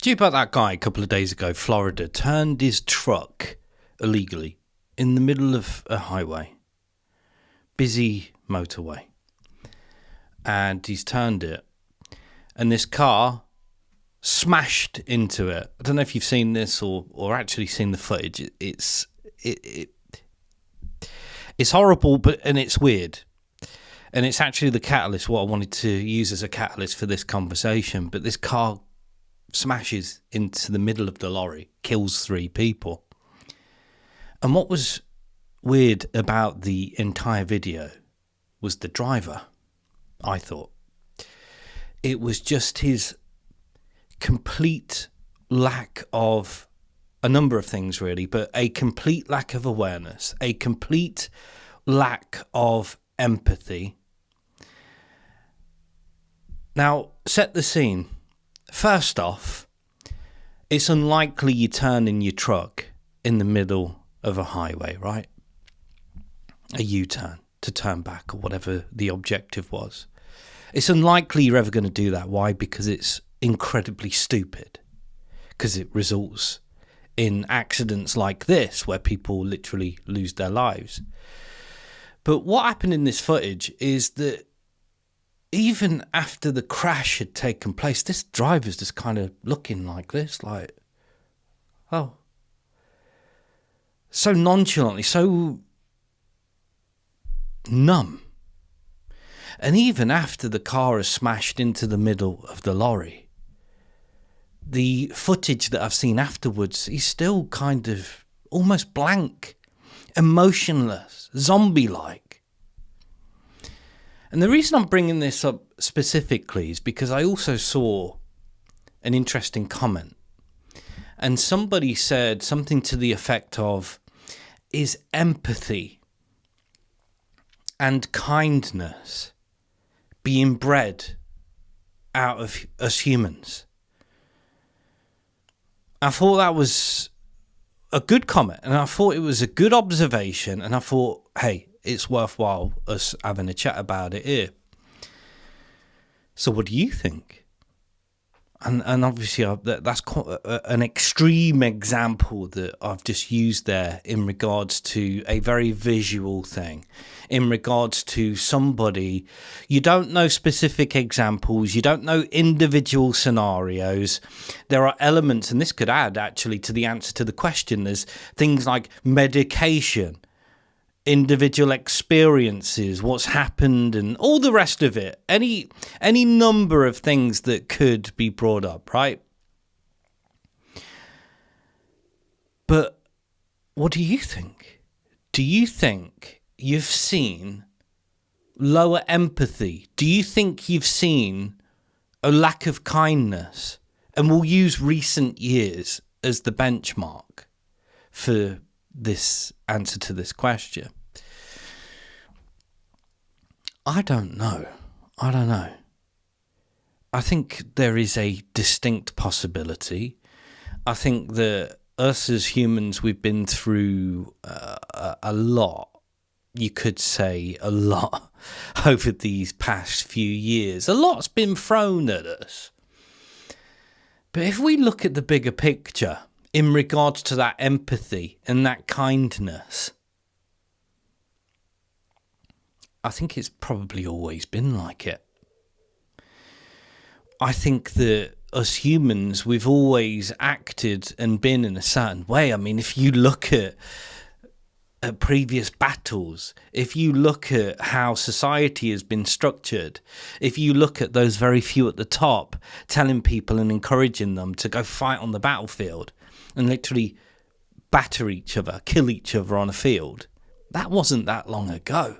Do you about that guy a couple of days ago, Florida, turned his truck illegally in the middle of a highway, busy motorway, and he's turned it, and this car smashed into it. I don't know if you've seen this or actually seen the footage. It's horrible, and it's weird. And it's actually the catalyst, what I wanted to use as a catalyst for this conversation. But this car smashes into the middle of the lorry, kills 3 people. And what was weird about the entire video was the driver, I thought. It was just his complete lack of a number of things, really, but a complete lack of awareness, a complete lack of empathy. Now, set the scene. First off, it's unlikely you turn in your truck in the middle of a highway, right? A U-turn to turn back or whatever the objective was. It's unlikely you're ever going to do that. Why? Because it's incredibly stupid. Because it results in accidents like this where people literally lose their lives. But what happened in this footage is that even after the crash had taken place, this driver's just kind of looking like this, like, oh. So nonchalantly, so numb. And even after the car has smashed into the middle of the lorry, the footage that I've seen afterwards, he's still kind of almost blank, emotionless, zombie-like. And the reason I'm bringing this up specifically is because I also saw an interesting comment. And somebody said something to the effect of, is empathy and kindness being bred out of us humans? I thought that was a good comment, and I thought it was a good observation, and I thought, hey, it's worthwhile us having a chat about it here. So what do you think? And obviously that's quite an extreme example that I've just used there in regards to a very visual thing, in regards to somebody. You don't know specific examples, you don't know individual scenarios. There are elements, and this could add actually to the answer to the question. There's things like medication, individual experiences, what's happened, and all the rest of it. Any number of things that could be brought up, right? But what do you think? Do you think you've seen lower empathy? Do you think you've seen a lack of kindness? And we'll use recent years as the benchmark for this answer to this question. I don't know. I think there is a distinct possibility. I think that us as humans, we've been through a lot. You could say a lot over these past few years. A lot's been thrown at us. But if we look at the bigger picture in regards to that empathy and that kindness, I think it's probably always been like it. I think that us humans, we've always acted and been in a certain way. I mean, if you look at previous battles, if you look at how society has been structured, if you look at those very few at the top telling people and encouraging them to go fight on the battlefield and literally batter each other, kill each other on a field, that wasn't that long ago.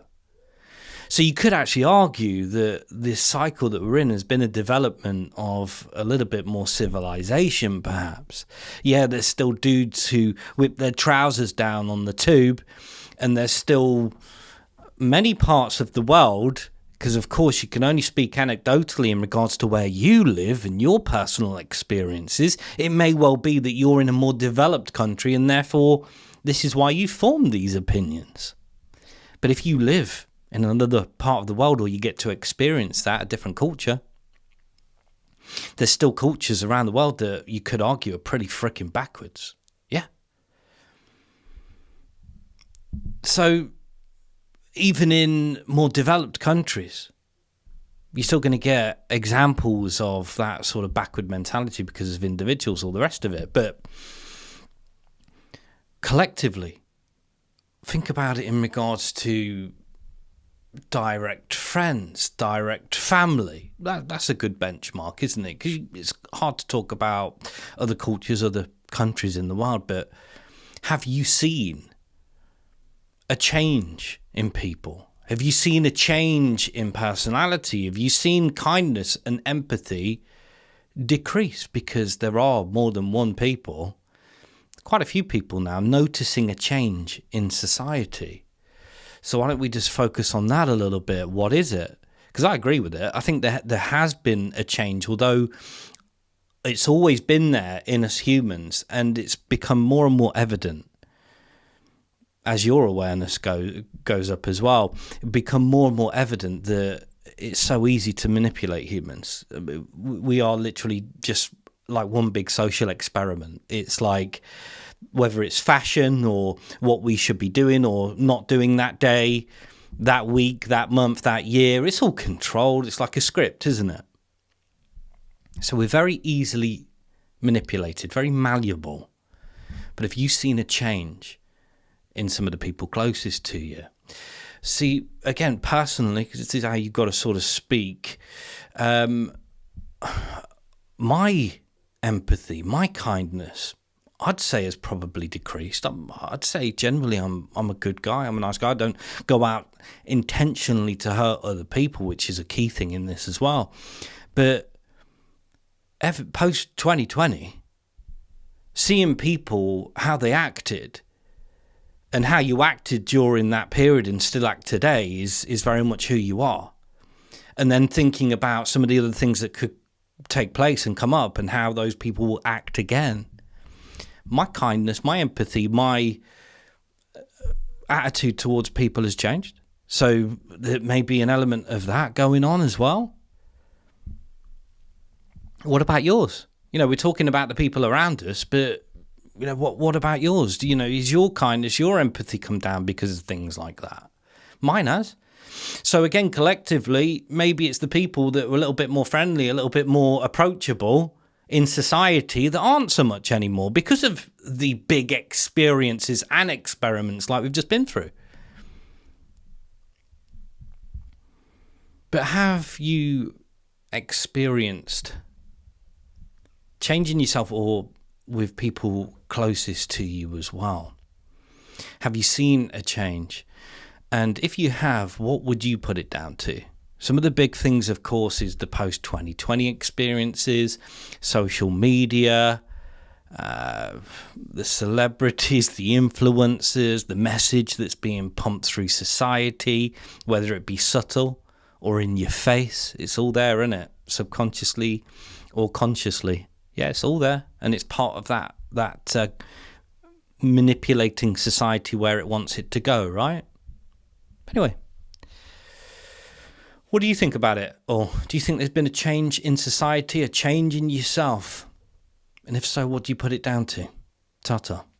So you could actually argue that this cycle that we're in has been a development of a little bit more civilization, perhaps. Yeah, there's still dudes who whip their trousers down on the tube, and there's still many parts of the world, because of course you can only speak anecdotally in regards to where you live and your personal experiences. It may well be that you're in a more developed country, and therefore this is why you form these opinions. But if you live in another part of the world, or you get to experience that, a different culture, there's still cultures around the world that you could argue are pretty freaking backwards. Yeah. So even in more developed countries, you're still going to get examples of that sort of backward mentality because of individuals, all the rest of it. But collectively, think about it in regards to direct friends, direct family. That's a good benchmark, isn't it? Because it's hard to talk about other cultures, other countries in the world, but have you seen a change in people? Have you seen a change in personality? Have you seen kindness and empathy decrease because there are more than one people, quite a few people now, noticing a change in society? So why don't we just focus on that a little bit? What is it? Because I agree with it. I think there has been a change, although it's always been there in us humans, and it's become more and more evident as your awareness goes up as well. It become more and more evident that it's so easy to manipulate humans. We are literally just like one big social experiment. It's like, whether it's fashion or what we should be doing or not doing that day, that week, that month, that year, it's all controlled. It's like a script, isn't it? So we're very easily manipulated, very malleable. But have you seen a change in some of the people closest to you? See, again, personally, because this is how you've got to sort of speak, my empathy, my kindness, I'd say has probably decreased. I'd say generally I'm a good guy. I'm a nice guy. I don't go out intentionally to hurt other people, which is a key thing in this as well. But post 2020, seeing people, how they acted, and how you acted during that period and still act today is very much who you are. And then thinking about some of the other things that could take place and come up and how those people will act again. My kindness, my empathy, my attitude towards people has changed. So there may be an element of that going on as well. What about yours? We're talking about the people around us, but what about yours? Is your kindness, your empathy come down because of things like that? Mine has. So again, collectively, maybe it's the people that were a little bit more friendly, a little bit more approachable in society that aren't so much anymore because of the big experiences and experiments like we've just been through. But have you experienced changing yourself or with people closest to you as well? Have you seen a change? And if you have, what would you put it down to? Some of the big things, of course, is the post-2020 experiences, social media, the celebrities, the influencers, the message that's being pumped through society, whether it be subtle or in your face. It's all there, isn't it? Subconsciously or consciously. Yeah, it's all there. And it's part of that manipulating society where it wants it to go, right? Anyway. What do you think about it? Or do you think there's been a change in society, a change in yourself? And if so, what do you put it down to? Ta-ta.